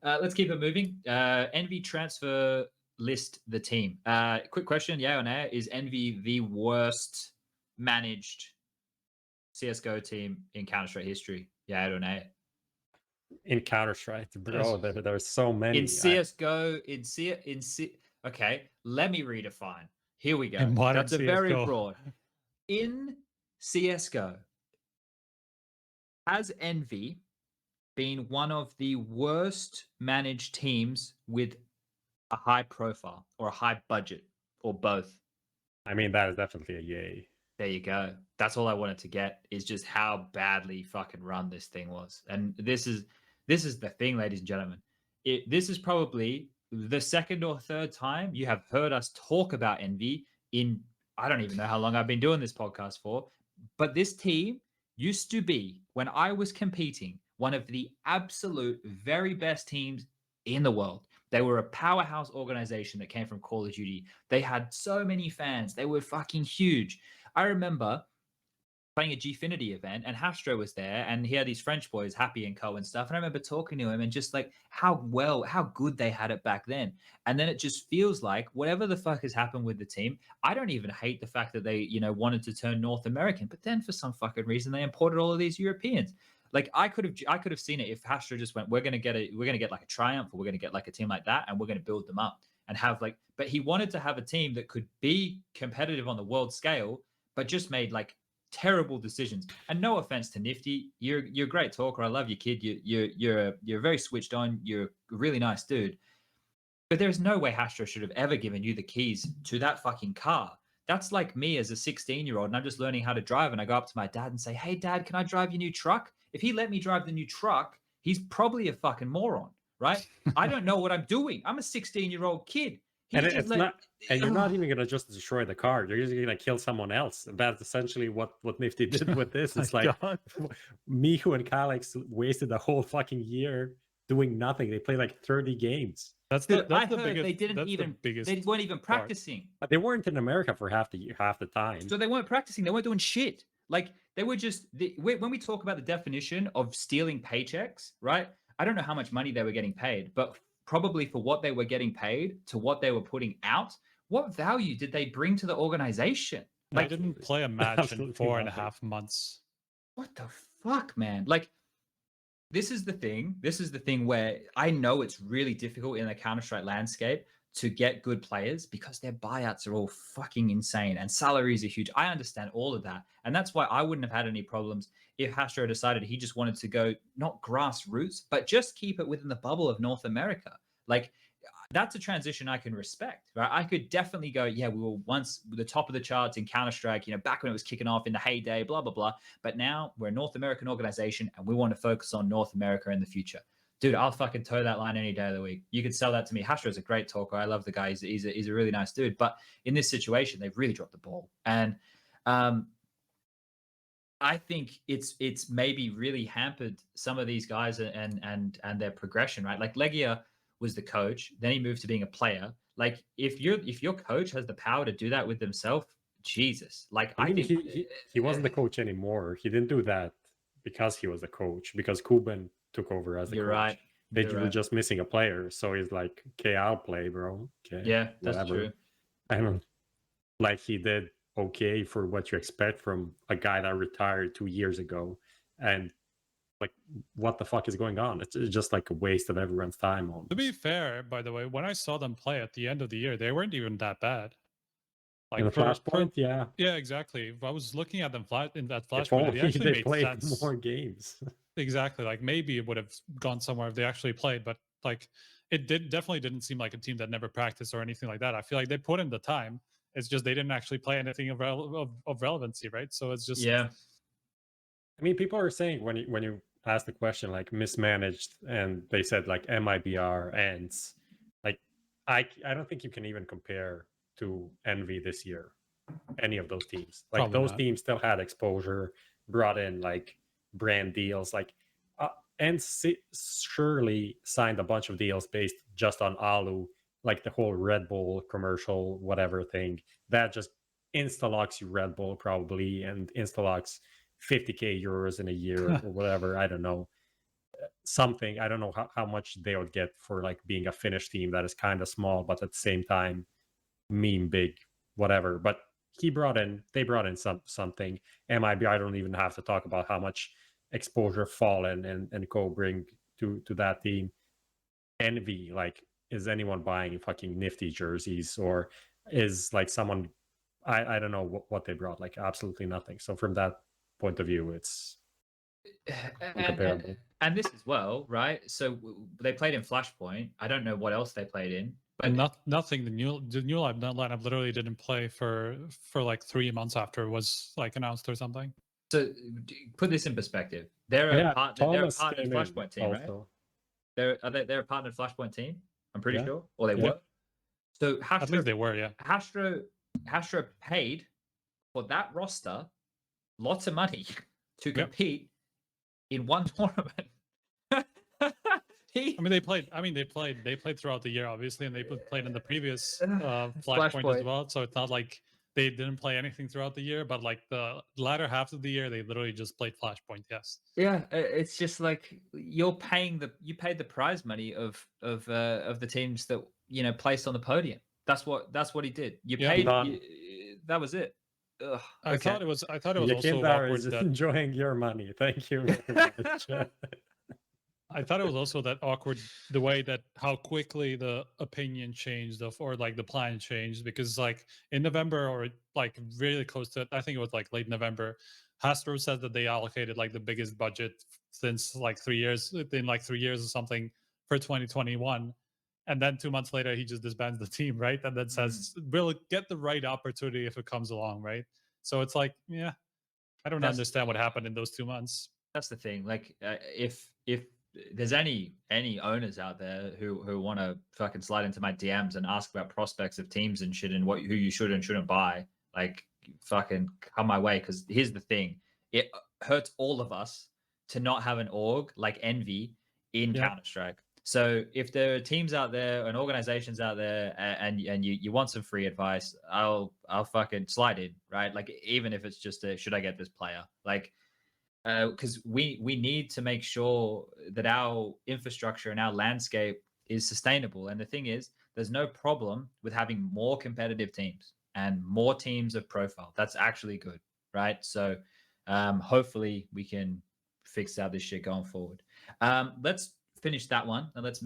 Let's keep it moving. Envy transfer list the team. Quick question, yeah or nay? Is Envy the worst managed CSGO team in Counter-Strike history? Yeah or nay? In Counter-Strike, bro, there's so many. In CSGO, okay, let me redefine. Here we go. That's a very broad. In CSGO, has Envy been one of the worst managed teams with a high profile or a high budget or both? I mean, that is definitely a yay. There you go. That's all I wanted to get, is just how badly fucking run this thing was. And this is the thing, ladies and gentlemen. This is probably the second or third time you have heard us talk about Envy in, I don't even know how long I've been doing this podcast for, but this team used to be, when I was competing, one of the absolute very best teams in the world. They were a powerhouse organization that came from Call of Duty. They had so many fans. They were fucking huge. I remember playing a Gfinity event and Hastro was there and he had these French boys, Happy and Co and stuff. And I remember talking to him and just like how good they had it back then. And then it just feels like whatever the fuck has happened with the team, I don't even hate the fact that they, wanted to turn North American, but then for some fucking reason they imported all of these Europeans. Like I could have seen it if Hastro just went, we're gonna get like a Triumph, or we're gonna get like a team like that, and we're gonna build them up and have like. But he wanted to have a team that could be competitive on the world scale, but just made like terrible decisions. And no offense to Nifty, you're a great talker. I love your kid. You're very switched on. You're a really nice dude. But there's no way Hastro should have ever given you the keys to that fucking car. That's like me as a 16-year-old, and I'm just learning how to drive, and I go up to my dad and say, "Hey, Dad, can I drive your new truck?" If he let me drive the new truck, he's probably a fucking moron, right? I don't know what I'm doing. I'm a 16-year-old kid. And you're not even gonna just destroy the car. You're just gonna kill someone else. That's essentially what Nifty did with this. It's like Mihu and Kalex wasted a whole fucking year doing nothing. They played like 30 games. That's the biggest. They weren't even practicing. But they weren't in America for half the time. So they weren't practicing. They weren't doing shit. Like they were just. When we talk about the definition of stealing paychecks, right? I don't know how much money they were getting paid, but probably for what they were getting paid to what they were putting out, what value did they bring to the organization? Like, they didn't play a match in 4.5 months. What the fuck, man? Like, this is the thing. This is the thing where I know it's really difficult in the Counter-Strike landscape to get good players because their buyouts are all fucking insane and salaries are huge. I understand all of that. And that's why I wouldn't have had any problems if Hastro decided he just wanted to go not grassroots, but just keep it within the bubble of North America. Like, that's a transition I can respect, right? I could definitely go, yeah, we were once the top of the charts in Counter-Strike, back when it was kicking off in the heyday, blah, blah, blah. But now we're a North American organization and we want to focus on North America in the future. Dude, I'll fucking toe that line any day of the week. You could sell that to me. Hastro's a great talker. I love the guy. He's a really nice dude. But in this situation, they've really dropped the ball. And I think it's maybe really hampered some of these guys and their progression, right? Like Legia was the coach, then he moved to being a player. Like if your coach has the power to do that with himself, Jesus. Like I think he wasn't the coach anymore. He didn't do that because he was a coach, because Kuben took over as the coach. Right. They were just missing a player, so he's like, okay, I'll play, bro. Okay, yeah, that's whatever. true. I don't like he did okay for what you expect from a guy that retired 2 years ago, and like, what the fuck is going on? It's just like a waste of everyone's time. To be fair, by the way, when I saw them play at the end of the year, they weren't even that bad. Like in the Flashpoint, yeah, exactly. If I was looking at them in that Flashpoint, they actually made played sense. More games. Exactly. Like maybe it would have gone somewhere if they actually played, but like it definitely didn't seem like a team that never practiced or anything like that. I feel like they put in the time. It's just they didn't actually play anything of relevancy, right? So it's just I mean, people are saying when you ask the question like mismanaged, and they said like MIBR ends. Like I don't think you can even compare to Envy this year. Any of those teams, like probably those not. Teams still had exposure, brought in like brand deals, like and surely signed a bunch of deals based just on Alu, like the whole Red Bull commercial, whatever thing that just insta-locks you Red Bull probably, and insta-locks 50k euros in a year or whatever. I don't know. something. I don't know how much they would get for like being a Finnish team that is kind of small, but at the same time, meme big, whatever. But they brought in something. MIB, I don't even have to talk about how much exposure Fallen and Co bring to that team. Envy, like, is anyone buying fucking nifty jerseys, or is like someone, I don't know what they brought, like absolutely nothing. So from that point of view, it's incomparable. And this as well, right? So they played in Flashpoint. I don't know what else they played in, but And nothing. The new lineup literally didn't play for like 3 months after it was like announced or something. So put this in perspective. They're a partner Flashpoint team, right? They're a partnered Flashpoint team. I'm pretty sure, or they were. So I think they were, yeah. Hastro paid for that roster lots of money to compete in one tournament. They played throughout the year, obviously, and they played in the previous Flashpoint as well. So it's not like they didn't play anything throughout the year, but like the latter half of the year, they literally just played Flashpoint. Yes. Yeah, it's just like you paid the prize money of the teams that placed on the podium. That's what he did. You paid. That was it. Ugh, I thought it was also awkward that enjoying your money. Thank you very much. I thought it was also that awkward the way that how quickly the opinion changed or like the plan changed, because like in November or like really close to it, I think it was like late November, Hastro said that they allocated like the biggest budget since like 3 years or something for 2021. And then 2 months later, he just disbands the team, right? And then says, we'll get the right opportunity if it comes along, right? So it's like, yeah, I don't understand what happened in those 2 months. That's the thing. Like, if there's any owners out there who want to fucking slide into my DMs and ask about prospects of teams and shit and who you should and shouldn't buy, like, fucking come my way. Because here's the thing: it hurts all of us to not have an org like Envy in Counter-Strike. So if there are teams out there and organizations out there and you want some free advice, I'll fucking slide in, right? Like, even if it's just should I get this player? Like, because we need to make sure that our infrastructure and our landscape is sustainable. And the thing is, there's no problem with having more competitive teams and more teams of profile. That's actually good, right? So hopefully we can fix out this shit going forward. Let's finish that one and let's move